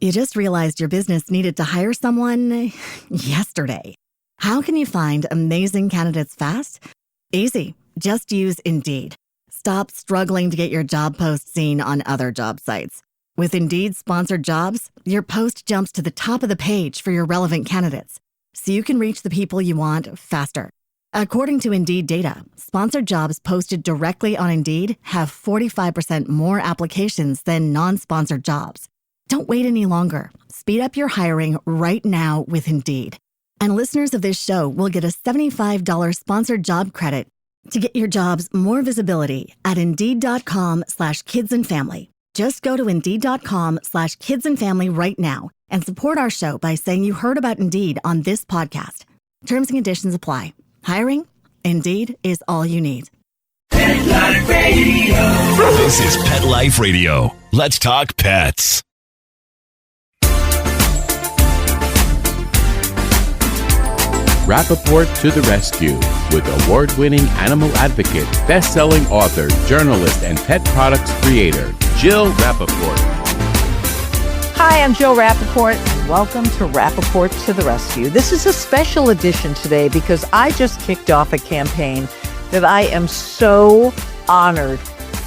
You just realized your business needed to hire someone yesterday. How can you find amazing candidates fast? Easy. Just use Indeed. Stop struggling to get your job post seen on other job sites. With Indeed sponsored jobs, your post jumps to the top of the page for your relevant candidates, so you can reach the people you want faster. According to Indeed data, sponsored jobs posted directly on Indeed have 45% more applications than non-sponsored jobs. Don't wait any longer. Speed up your hiring right now with Indeed. And listeners of this show will get a $75 sponsored job credit to get your jobs more visibility at Indeed.com/kidsandfamily. Just go to Indeed.com/kidsandfamily right now and support our show by saying you heard about Indeed on this podcast. Terms and conditions apply. Hiring? Indeed is all you need. Pet Life Radio. This is Pet Life Radio. Let's talk pets. Rappaport to the rescue with award-winning animal advocate, best-selling author, journalist, and pet products creator, Jill Rappaport. Hi, I'm Jill Rappaport. Welcome to Rappaport to the Rescue. This is a special edition today because I just kicked off a campaign that I am so honored,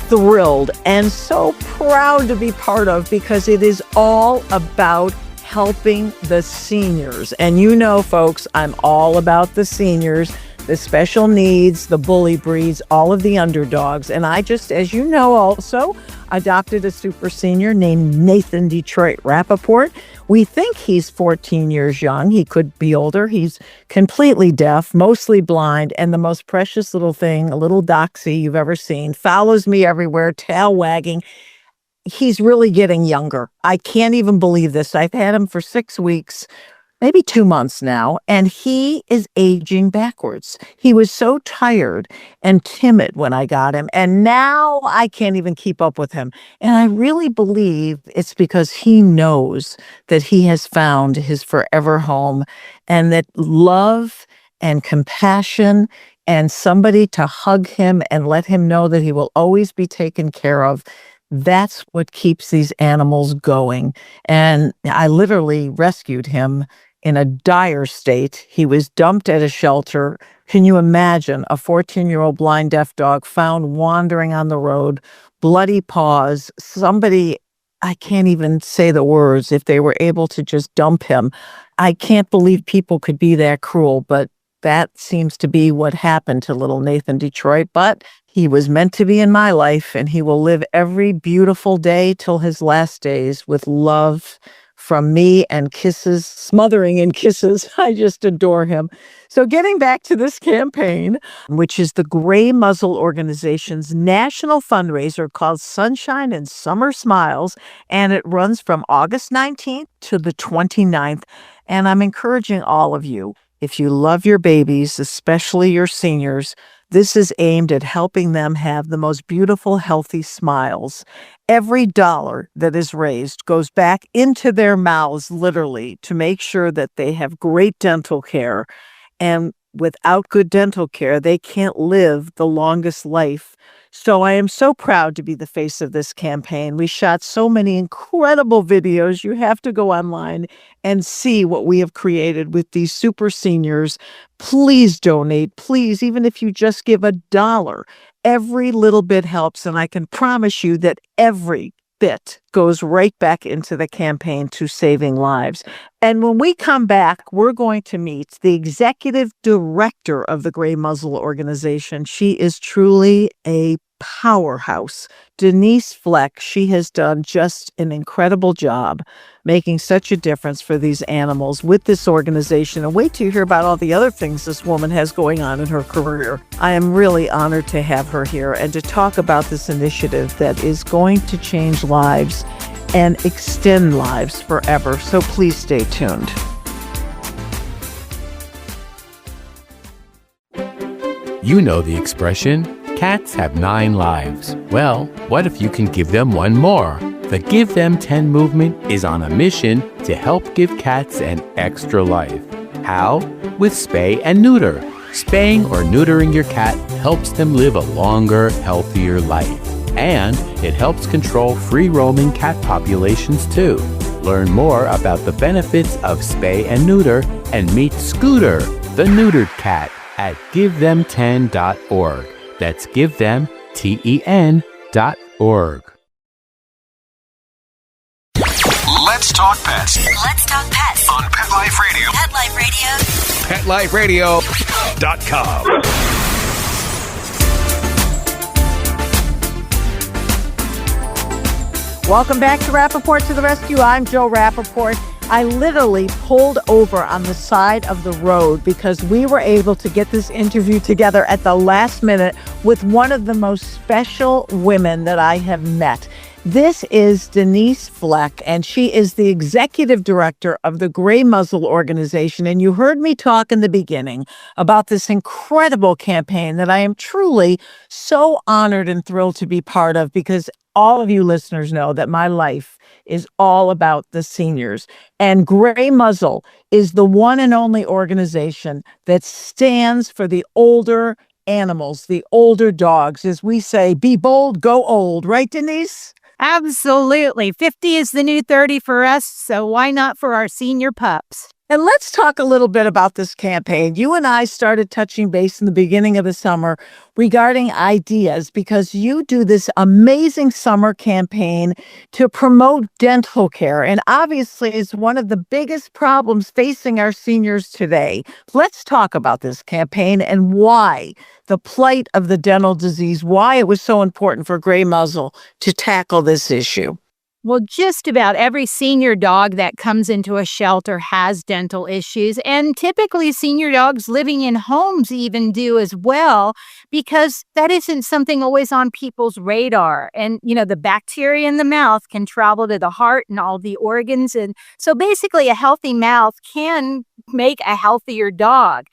thrilled, and so proud to be part of because it is all about helping the seniors. And you know, folks, I'm all about the seniors, the special needs, the bully breeds, all of the underdogs. And I just, as you know, also adopted a super senior named Nathan Detroit Rappaport. We think he's 14 years young. He could be older. He's completely deaf, mostly blind, and the most precious little thing, a little doxy you've ever seen, follows me everywhere, tail wagging. He's really getting younger. I can't even believe this. I've had him for 6 weeks, maybe 2 months now, and he is aging backwards. He was so tired and timid when I got him, and now I can't even keep up with him. And I really believe it's because he knows that he has found his forever home and that love and compassion and somebody to hug him and let him know that he will always be taken care of. That's what keeps these animals going. And I literally rescued him in a dire state. He was dumped at a shelter. Can you imagine a 14-year-old blind deaf dog found wandering on the road, bloody paws, somebody, I can't even say the words, if they were able to just dump him. I can't believe people could be that cruel, but that seems to be what happened to little Nathan Detroit. But he was meant to be in my life, and he will live every beautiful day till his last days with love from me and kisses, smothering in kisses. I just adore him. So getting back to this campaign, which is the Grey Muzzle Organization's national fundraiser called Sunshine and Summer Smiles, and it runs from August 19th to the 29th. And I'm encouraging all of you, if you love your babies, especially your seniors, this is aimed at helping them have the most beautiful, healthy smiles. Every dollar that is raised goes back into their mouths, literally, to make sure that they have great dental care. And without good dental care, they can't live the longest life. So I am so proud to be the face of this campaign. We shot so many incredible videos. You have to go online and see what we have created with these super seniors. Please donate. Please, even if you just give $1, every little bit helps. And I can promise you that every bit goes right back into the campaign to saving lives. And when we come back, we're going to meet the executive director of the Grey Muzzle Organization. She is truly a powerhouse. Denise Fleck, she has done just an incredible job making such a difference for these animals with this organization. And wait till you hear about all the other things this woman has going on in her career. I am really honored to have her here and to talk about this initiative that is going to change lives and extend lives forever. So please stay tuned. You know the expression, cats have 9 lives. Well, what if you can give them one more? The Give Them 10 movement is on a mission to help give cats an extra life. How? With spay and neuter. Spaying or neutering your cat helps them live a longer, healthier life. And it helps control free-roaming cat populations too. Learn more about the benefits of spay and neuter and meet Scooter, the neutered cat, at GiveThem10.org. That's GiveThem10.org. Let's talk pets Let's talk pets on Pet Life Radio. Pet Life Radio. PetLifeRadio.com. Welcome back to Rappaport to the Rescue. I'm Joe Rappaport. I literally pulled over on the side of the road because we were able to get this interview together at the last minute with one of the most special women that I have met. This is Denise Fleck, and she is the executive director of the Grey Muzzle Organization. And you heard me talk in the beginning about this incredible campaign that I am truly so honored and thrilled to be part of, because all of you listeners know that my life is all about the seniors. And Grey Muzzle is the one and only organization that stands for the older animals, the older dogs. As we say, be bold, go old. Right, Denise? Absolutely. 50 is the new 30 for us, so why not for our senior pups? And let's talk a little bit about this campaign. You and I started touching base in the beginning of the summer regarding ideas, because you do this amazing summer campaign to promote dental care. And obviously, it's one of the biggest problems facing our seniors today. Let's talk about this campaign and why the plight of the dental disease, why it was so important for Grey Muzzle to tackle this issue. Well, just about every senior dog that comes into a shelter has dental issues, and typically senior dogs living in homes even do as well, because that isn't something always on people's radar. And, the bacteria in the mouth can travel to the heart and all the organs. And so basically a healthy mouth can make a healthier dog.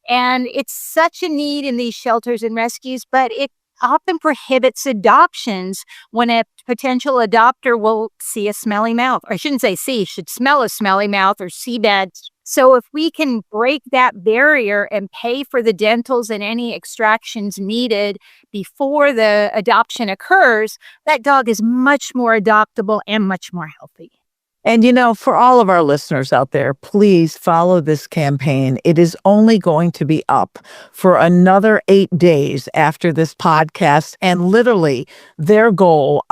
And it's such a need in these shelters and rescues, but it often prohibits adoptions when a potential adopter will see a smelly mouth. Or I shouldn't say see, should smell a smelly mouth or see bad. So if we can break that barrier and pay for the dentals and any extractions needed before the adoption occurs, that dog is much more adoptable and much more healthy. And for all of our listeners out there, please follow this campaign. It is only going to be up for another 8 days after this podcast. And literally, our goal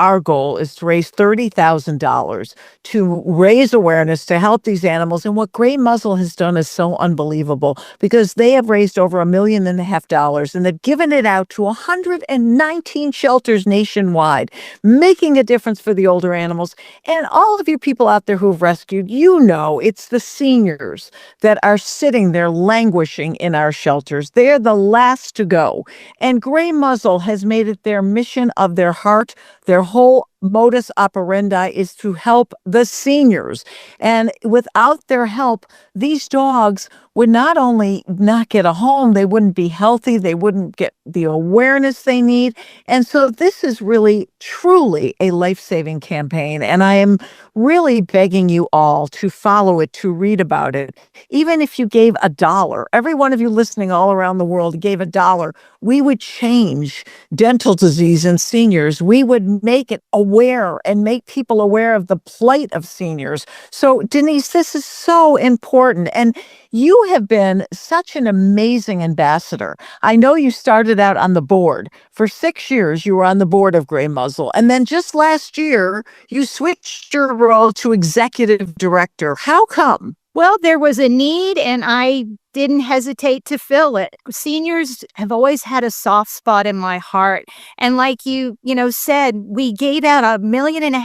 is to raise $30,000 to raise awareness to help these animals. And what Grey Muzzle has done is so unbelievable, because they have raised over $1.5 million, and they've given it out to 119 shelters nationwide, making a difference for the older animals. And all of you people out there who've rescued, it's the seniors that are sitting there languishing in our shelters. They're the last to go. And Grey Muzzle has made it their mission of their heart. Their whole modus operandi is to help the seniors. And without their help, these dogs would not only not get a home, they wouldn't be healthy, they wouldn't get the awareness they need. And so this is really, truly a life-saving campaign. And I am really begging you all to follow it, to read about it. Even if you gave $1, every one of you listening all around the world gave $1, we would change dental disease in seniors. We would make it aware and make people aware of the plight of seniors. So Denise, this is so important. And you have been such an amazing ambassador. I know you started out on the board. For 6 years, you were on the board of Grey Muzzle. And then just last year, you switched your role to executive director. How come? Well, there was a need, and I didn't hesitate to fill it. Seniors have always had a soft spot in my heart. And like you said, we gave out $1.5 million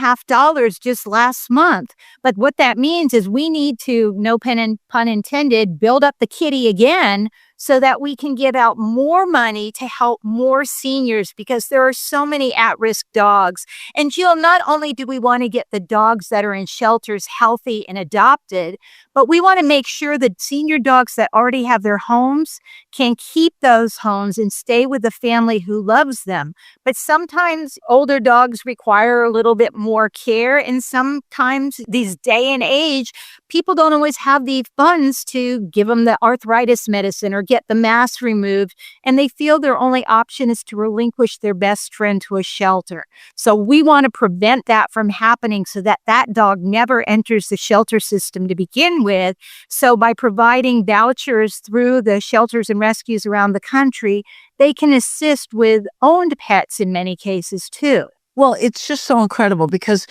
just last month. But what that means is we need to, no pun intended, build up the kitty again so that we can give out more money to help more seniors, because there are so many at-risk dogs. And Jill, not only do we want to get the dogs that are in shelters healthy and adopted, but we want to make sure that senior dogs that already have their homes can keep those homes and stay with the family who loves them. But sometimes older dogs require a little bit more care. And sometimes these day and age, people don't always have the funds to give them the arthritis medicine or get the mask removed, and they feel their only option is to relinquish their best friend to a shelter. So we want to prevent that from happening so that that dog never enters the shelter system to begin with. So by providing vouchers through the shelters and rescues around the country, they can assist with owned pets in many cases too. Well, it's just so incredible because,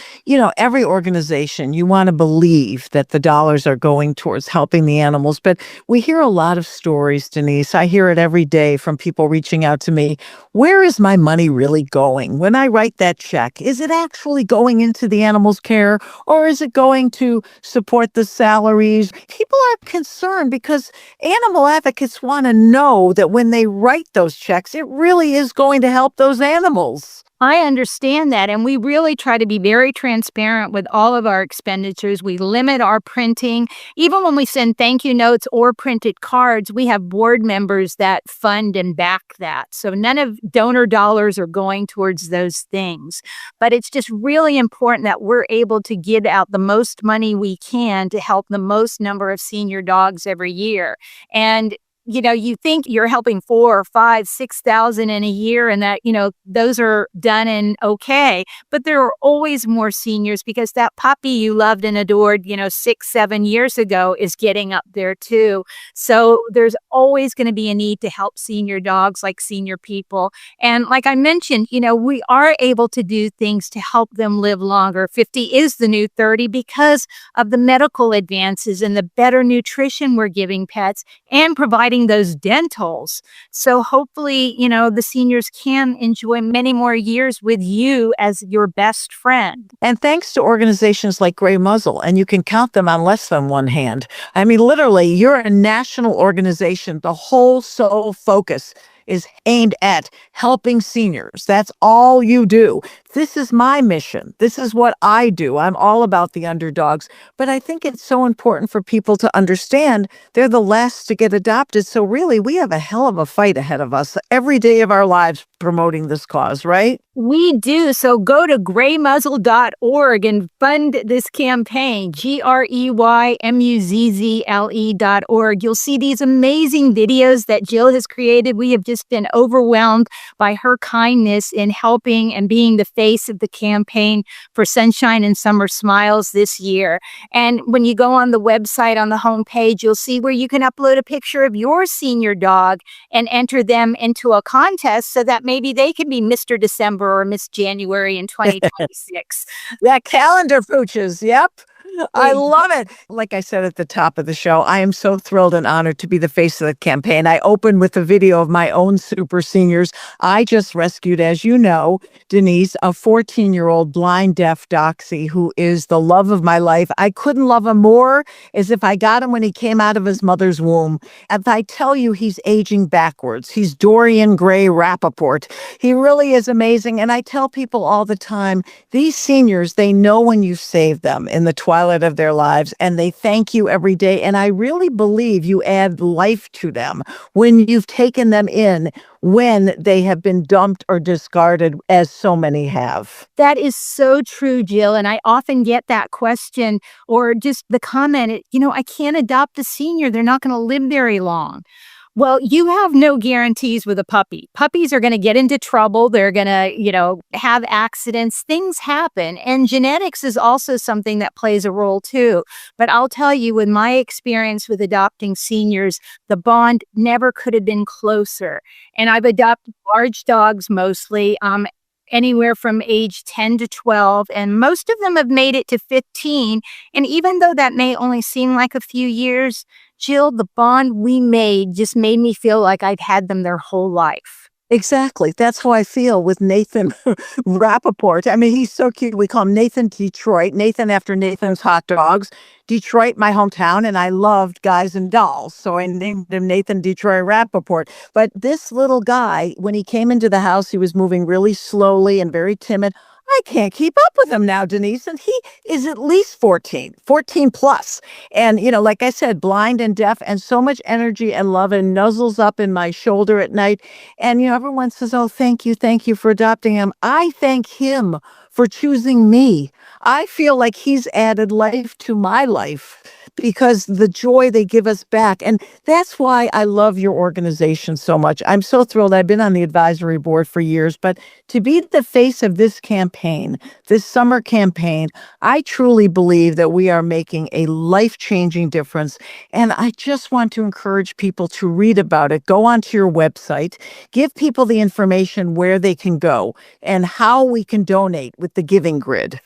every organization, you want to believe that the dollars are going towards helping the animals. But we hear a lot of stories, Denise. I hear it every day from people reaching out to me. Where is my money really going? When I write that check, is it actually going into the animals' care, or is it going to support the salaries? People are concerned because animal advocates want to know that when they write those checks, it really is going to help those animals. I understand that, and we really try to be very transparent with all of our expenditures. We limit our printing. Even when we send thank you notes or printed cards, we have board members that fund and back that. So none of donor dollars are going towards those things. But it's just really important that we're able to give out the most money we can to help the most number of senior dogs every year. And you think you're helping 4 or 5, 6,000 in a year and that, those are done and okay. But there are always more seniors because that puppy you loved and adored, 6, 7 years ago is getting up there too. So there's always going to be a need to help senior dogs like senior people. And like I mentioned, we are able to do things to help them live longer. 50 is the new 30 because of the medical advances and the better nutrition we're giving pets and providing those dentals. So hopefully, the seniors can enjoy many more years with you as your best friend. And thanks to organizations like Grey Muzzle, and you can count them on less than one hand. I mean, literally, you're a national organization. The whole sole focus is aimed at helping seniors. That's all you do. This is my mission. This is what I do. I'm all about the underdogs. But I think it's so important for people to understand they're the last to get adopted. So really, we have a hell of a fight ahead of us every day of our lives promoting this cause, right? We do. So go to greymuzzle.org and fund this campaign, GREYMUZZLE.org. You'll see these amazing videos that Jill has created. We have just been overwhelmed by her kindness in helping and being the face of the campaign for Sunshine and Summer Smiles this year. And when you go on the website on the homepage, you'll see where you can upload a picture of your senior dog and enter them into a contest so that maybe they can be Mr. December or Miss January in 2026. That calendar pooches. Yep. I love it. Like I said at the top of the show, I am so thrilled and honored to be the face of the campaign. I opened with a video of my own super seniors. I just rescued, as you know, Denise, a 14-year-old blind deaf Doxy who is the love of my life. I couldn't love him more as if I got him when he came out of his mother's womb. And I tell you, he's aging backwards. He's Dorian Gray Rappaport. He really is amazing. And I tell people all the time, these seniors, they know when you save them in the twilight of their lives, and they thank you every day. And I really believe you add life to them when you've taken them in when they have been dumped or discarded, as so many have. That is so true, Jill. And I often get that question or just the comment, I can't adopt a senior. They're not going to live very long. Well, you have no guarantees with a puppy. Puppies are going to get into trouble. They're going to, have accidents. Things happen. And genetics is also something that plays a role too. But I'll tell you, with my experience with adopting seniors, the bond never could have been closer. And I've adopted large dogs mostly, anywhere from age 10 to 12, and most of them have made it to 15. And even though that may only seem like a few years, Jill, the bond we made just made me feel like I've had them their whole life. Exactly. That's how I feel with Nathan Rappaport. I mean, he's so cute. We call him Nathan Detroit. Nathan after Nathan's Hot Dogs. Detroit, my hometown, and I loved guys and dolls. So I named him Nathan Detroit Rappaport. But this little guy, when he came into the house, he was moving really slowly and very timid. I can't keep up with him now, Denise. And he is at least 14 plus. And, like I said, blind and deaf and so much energy and love and nuzzles up in my shoulder at night. And, everyone says, oh, thank you for adopting him. I thank him for choosing me. I feel like he's added life to my life because the joy they give us back. And that's why I love your organization so much. I'm so thrilled. I've been on the advisory board for years, but to be the face of this campaign, this summer campaign, I truly believe that we are making a life-changing difference. And I just want to encourage people to read about it. Go onto your website, give people the information where they can go and how we can donate with the Giving Grid.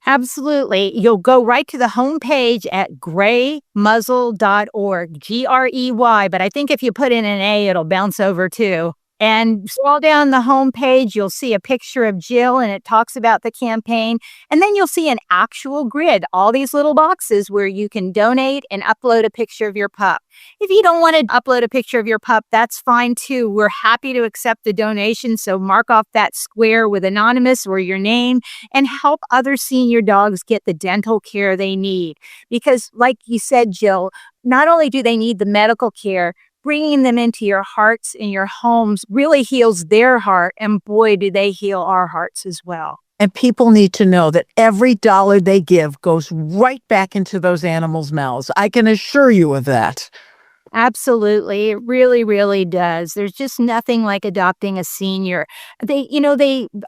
Absolutely. You'll go right to the homepage at greymuzzle.org, Grey, but I think if you put in an A, it'll bounce over too. And scroll down the homepage, you'll see a picture of Jill and it talks about the campaign. And then you'll see an actual grid, all these little boxes where you can donate and upload a picture of your pup. If you don't want to upload a picture of your pup, that's fine too. We're happy to accept the donation. So mark off that square with anonymous or your name and help other senior dogs get the dental care they need. Because like you said, Jill, not only do they need the medical care, bringing them into your hearts and your homes really heals their heart. And boy, do they heal our hearts as well. And people need to know that every dollar they give goes right back into those animals' mouths. I can assure you of that. Absolutely. It really, really does. There's just nothing like adopting a senior. They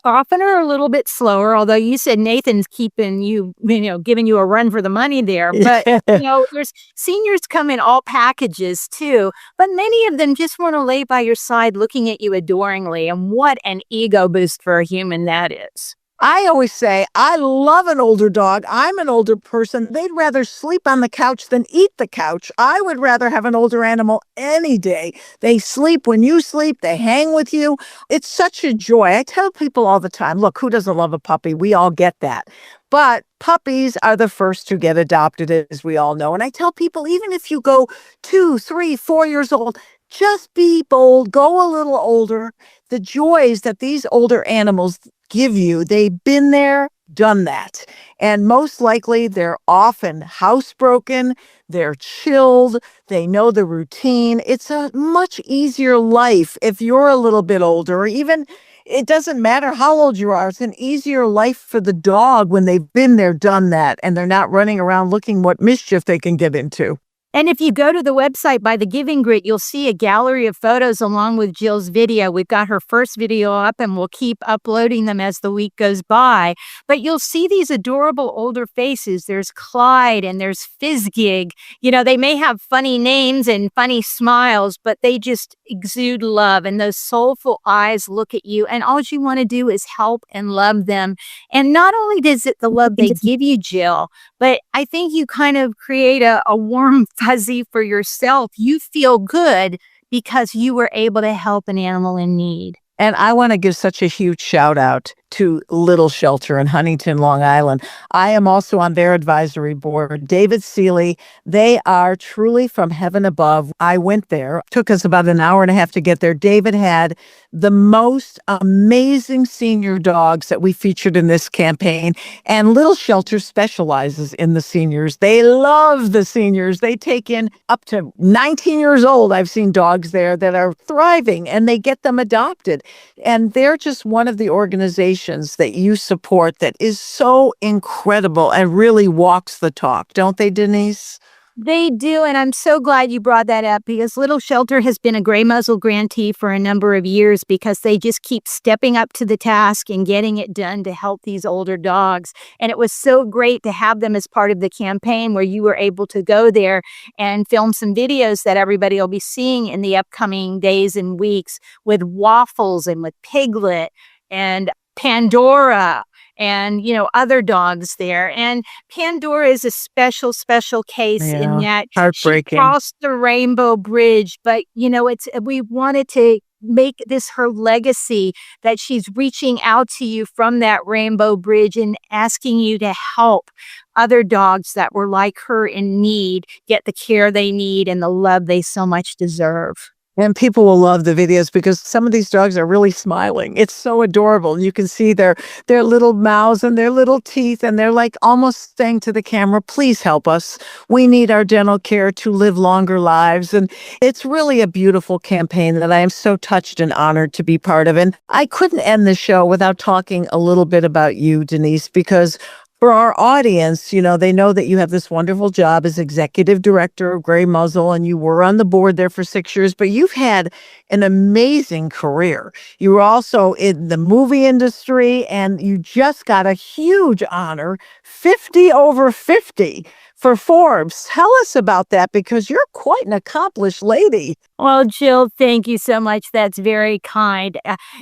often are a little bit slower, although you said Nathan's keeping you, giving you a run for the money there. But, there's seniors come in all packages too. But many of them just want to lay by your side looking at you adoringly. And what an ego boost for a human that is. I always say, I love an older dog. I'm an older person. They'd rather sleep on the couch than eat the couch. I would rather have an older animal any day. They sleep when you sleep. They hang with you. It's such a joy. I tell people all the time, look, who doesn't love a puppy? We all get that. But puppies are the first to get adopted, as we all know. And I tell people, even if you go 2, 3, 4 years old, just be bold, go a little older. The joys that these older animals give you, they've been there, done that. And most likely they're often housebroken, they're chilled, they know the routine. It's a much easier life if you're a little bit older, or even it doesn't matter how old you are. It's an easier life for the dog when they've been there, done that, and they're not running around looking what mischief they can get into. And if you go to the website by the Giving Grid, you'll see a gallery of photos along with Jill's video. We've got her first video up and we'll keep uploading them as the week goes by. But you'll see these adorable older faces. There's Clyde and there's Fizzgig. They may have funny names and funny smiles, but they just exude love. And those soulful eyes look at you. And all you want to do is help and love them. And not only does it the love they give you, Jill, but I think you kind of create a warm fuzzy for yourself. You feel good because you were able to help an animal in need. And I want to give such a huge shout out to Little Shelter in Huntington, Long Island. I am also on their advisory board. David Seeley, they are truly from heaven above. I went there. It took us about an hour and a half to get there. David had the most amazing senior dogs that we featured in this campaign. And Little Shelter specializes in the seniors. They love the seniors. They take in up to 19 years old. I've seen dogs there that are thriving and they get them adopted. And they're just one of the organizations that you support that is so incredible and really walks the talk, don't they, Denise? They do, and I'm so glad you brought that up because Little Shelter has been a Grey Muzzle grantee for a number of years because they just keep stepping up to the task and getting it done to help these older dogs. And it was so great to have them as part of the campaign where you were able to go there and film some videos that everybody will be seeing in the upcoming days and weeks with Waffles and with Piglet and Pandora and, other dogs there. And Pandora is a special case in that she crossed the Rainbow Bridge. But, we wanted to make this her legacy that she's reaching out to you from that Rainbow Bridge and asking you to help other dogs that were like her in need get the care they need and the love they so much deserve. And people will love the videos because some of these dogs are really smiling. It's so adorable. You can see their little mouths and their little teeth, and they're like almost saying to the camera, please help us. We need our dental care to live longer lives. And it's really a beautiful campaign that I am so touched and honored to be part of. And I couldn't end the show without talking a little bit about you, Denise, because For our audience, they know that you have this wonderful job as executive director of Grey Muzzle, and you were on the board there for 6 years, but you've had an amazing career. You were also in the movie industry, and you just got a huge honor, 50 over 50 for Forbes. Tell us about that, because you're quite an accomplished lady. Well, Jill, thank you so much. That's very kind.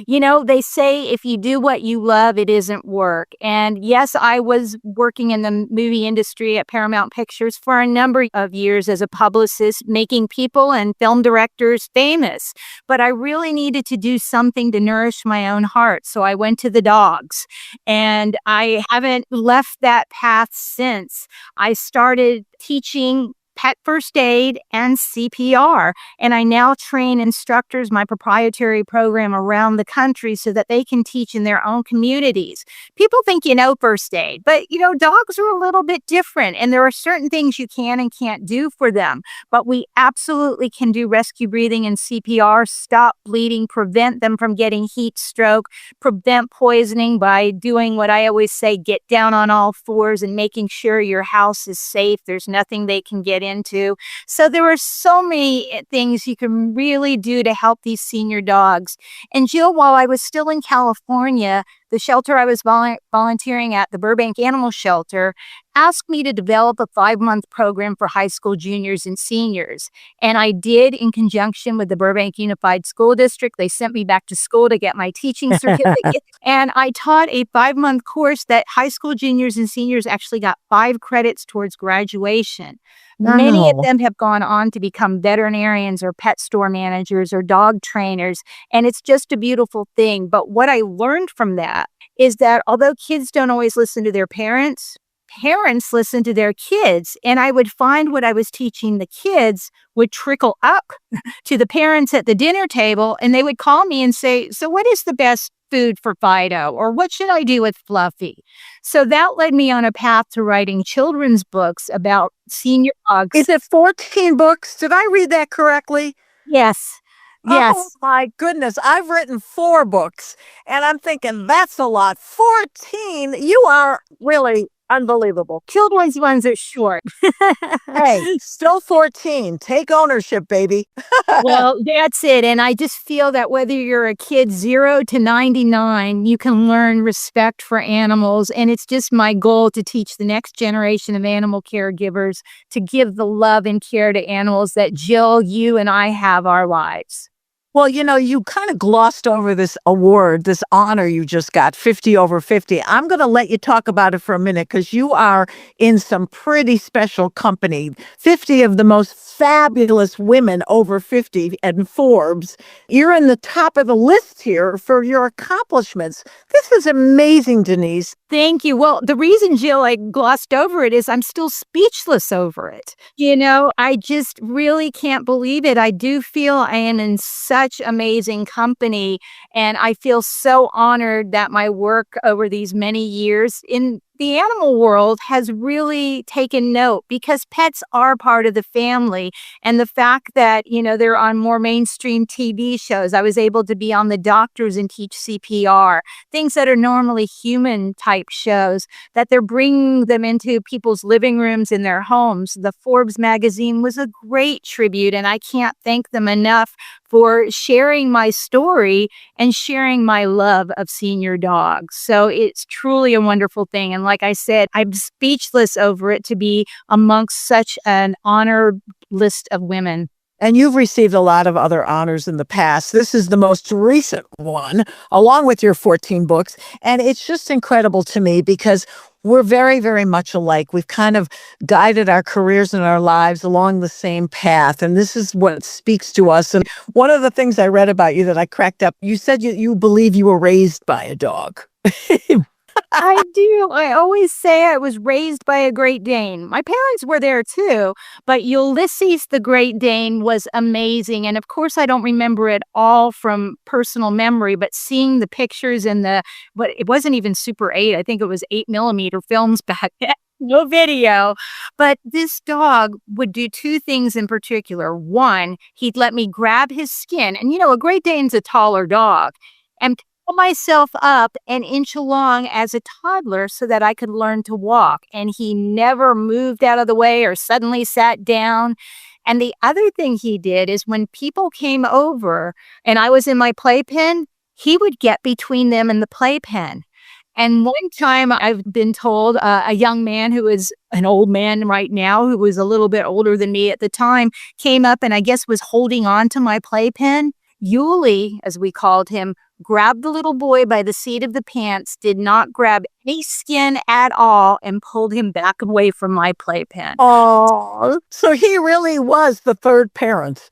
They say if you do what you love, it isn't work. And yes, I was working in the movie industry at Paramount Pictures for a number of years as a publicist, making people and film directors famous. But I really needed to do something to nourish my own heart. So I went to the dogs, and I haven't left that path since. I started teaching pet first aid and CPR. And I now train instructors, my proprietary program, around the country so that they can teach in their own communities. People think first aid, but dogs are a little bit different, and there are certain things you can and can't do for them. But we absolutely can do rescue breathing and CPR, stop bleeding, prevent them from getting heat stroke, prevent poisoning by doing what I always say, get down on all fours and making sure your house is safe. There's nothing they can get into. So there are so many things you can really do to help these senior dogs. And Jill, while I was still in California, the shelter I was volunteering at, the Burbank Animal Shelter, asked me to develop a 5-month program for high school juniors and seniors. And I did, in conjunction with the Burbank Unified School District. They sent me back to school to get my teaching certificate. And I taught a 5-month course that high school juniors and seniors actually got 5 credits towards graduation. Many of them have gone on to become veterinarians or pet store managers or dog trainers. And it's just a beautiful thing. But what I learned from that is that although kids don't always listen to their parents, parents listen to their kids. And I would find what I was teaching the kids would trickle up to the parents at the dinner table. And they would call me and say, so what is the best food for Fido? Or what should I do with Fluffy? So that led me on a path to writing children's books about senior dogs. Is it 14 books? Did I read that correctly? Yes. Yes. Oh my goodness. I've written 4 books, and I'm thinking that's a lot. 14. You are really unbelievable. Children's ones are short. Hey, still 14. Take ownership, baby. Well, that's it. And I just feel that whether you're a kid 0 to 99, you can learn respect for animals. And it's just my goal to teach the next generation of animal caregivers to give the love and care to animals that Jill, you, and I have our lives. Well, you kind of glossed over this award, this honor you just got, 50 over 50. I'm going to let you talk about it for a minute, because you are in some pretty special company. 50 of the most fabulous women over 50 and Forbes. You're in the top of the list here for your accomplishments. This is amazing, Denise. Thank you. Well, the reason, Jill, I glossed over it is I'm still speechless over it. I just really can't believe it. I do feel I am in such amazing company, and I feel so honored that my work over these many years in the animal world has really taken note, because pets are part of the family. And the fact that, they're on more mainstream TV shows. I was able to be on The Doctors and teach CPR, things that are normally human type shows, that they're bringing them into people's living rooms in their homes. The Forbes magazine was a great tribute, and I can't thank them enough for sharing my story and sharing my love of senior dogs. So it's truly a wonderful thing. And like I said, I'm speechless over it to be amongst such an honored list of women. And you've received a lot of other honors in the past. This is the most recent one, along with your 14 books. And it's just incredible to me, because we're very, very much alike. We've kind of guided our careers and our lives along the same path. And this is what speaks to us. And one of the things I read about you that I cracked up, you said you believe you were raised by a dog. I do. I always say I was raised by a Great Dane. My parents were there too, but Ulysses the Great Dane was amazing. And of course, I don't remember it all from personal memory, but seeing the pictures and but it wasn't even Super 8. I think it was 8mm films back then. No video. But this dog would do 2 things in particular. One, he'd let me grab his skin. And a Great Dane's a taller dog. And pull myself up an inch along as a toddler so that I could learn to walk. And he never moved out of the way or suddenly sat down. And the other thing he did is when people came over and I was in my playpen, he would get between them and the playpen. And one time I've been told a young man who is an old man right now, who was a little bit older than me at the time, came up and I guess was holding on to my playpen. Yuli, as we called him, grabbed the little boy by the seat of the pants, did not grab any skin at all, and pulled him back away from my playpen. Oh, so he really was the third parent.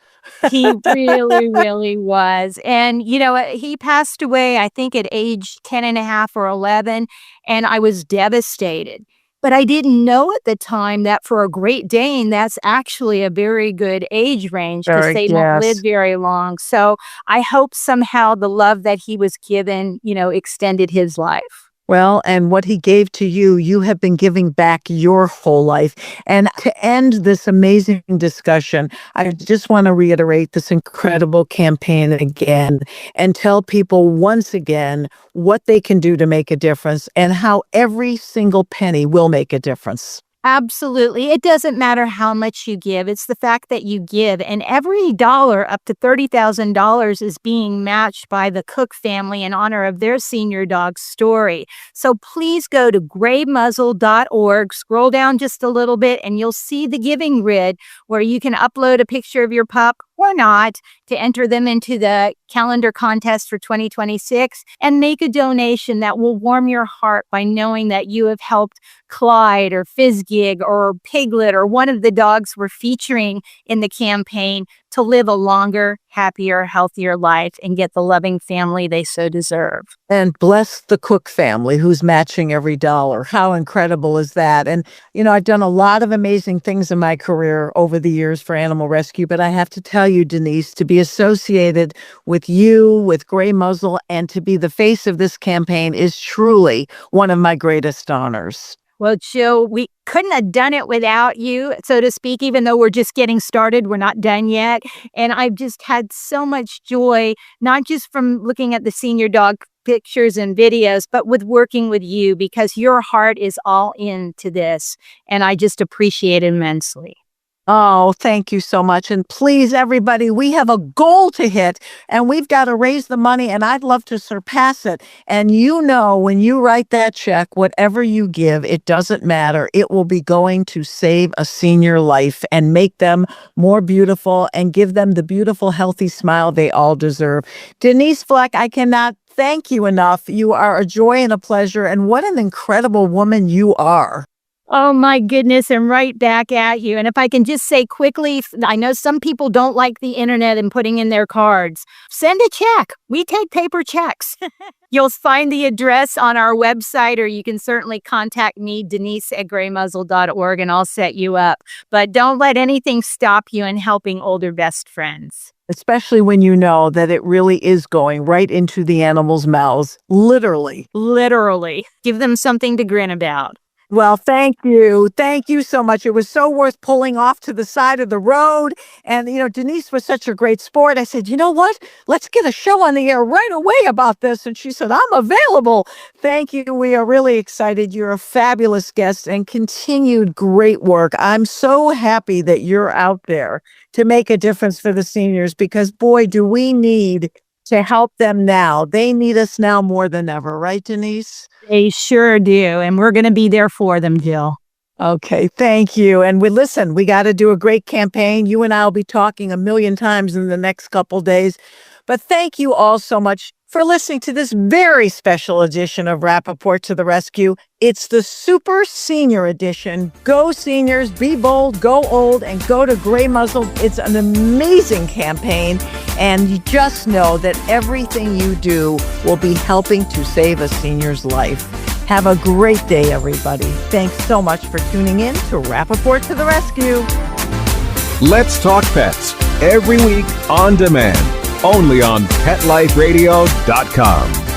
He really, really was. And, he passed away, I think, at age 10 and a half or 11, and I was devastated. But I didn't know at the time that for a Great Dane, that's actually a very good age range because they don't live very long. So I hope somehow the love that he was given, extended his life. Well, and what he gave to you, you have been giving back your whole life. And to end this amazing discussion, I just want to reiterate this incredible campaign again and tell people once again what they can do to make a difference and how every single penny will make a difference. Absolutely. It doesn't matter how much you give. It's the fact that you give. And every dollar up to $30,000 is being matched by the Cook family in honor of their senior dog's story. So please go to greymuzzle.org, scroll down just a little bit, and you'll see the giving grid where you can upload a picture of your pup or not to enter them into the calendar contest for 2026 and make a donation that will warm your heart by knowing that you have helped Clyde or Fizzgig or Piglet or one of the dogs we're featuring in the campaign to live a longer, happier, healthier life and get the loving family they so deserve. And bless the Cook family who's matching every dollar. How incredible is that? And, I've done a lot of amazing things in my career over the years for animal rescue, but I have to tell you, Denise, to be associated with you, with Grey Muzzle, and to be the face of this campaign is truly one of my greatest honors. Well, Jill, we couldn't have done it without you, so to speak, even though we're just getting started. We're not done yet. And I've just had so much joy, not just from looking at the senior dog pictures and videos, but with working with you because your heart is all into this. And I just appreciate it immensely. Oh, thank you so much. And please, everybody, we have a goal to hit and we've got to raise the money and I'd love to surpass it. And when you write that check, whatever you give, it doesn't matter. It will be going to save a senior life and make them more beautiful and give them the beautiful, healthy smile they all deserve. Denise Fleck, I cannot thank you enough. You are a joy and a pleasure. And what an incredible woman you are. Oh, my goodness. And right back at you. And if I can just say quickly, I know some people don't like the internet and putting in their cards. Send a check. We take paper checks. You'll find the address on our website, or you can certainly contact me, Denise at greymuzzle.org, and I'll set you up. But don't let anything stop you in helping older best friends. Especially when you know that it really is going right into the animals' mouths. Literally. Literally. Give them something to grin about. Well, thank you. Thank you so much. It was so worth pulling off to the side of the road. And, Denise was such a great sport. I said, you know what? Let's get a show on the air right away about this. And she said, I'm available. Thank you. We are really excited. You're a fabulous guest and continued great work. I'm so happy that you're out there to make a difference for the seniors because, boy, do we need to help them now. They need us now more than ever. Right, Denise? They sure do. And we're going to be there for them, Jill. Okay, thank you. And we got to do a great campaign. You and I will be talking a million times in the next couple days. But thank you all so much for listening to this very special edition of Rappaport to the Rescue. It's the Super Senior Edition. Go seniors, be bold, go old, and go to Grey Muzzle. It's an amazing campaign. And you just know that everything you do will be helping to save a senior's life. Have a great day, everybody. Thanks so much for tuning in to Rappaport to the Rescue. Let's Talk Pets every week on demand, only on PetLifeRadio.com.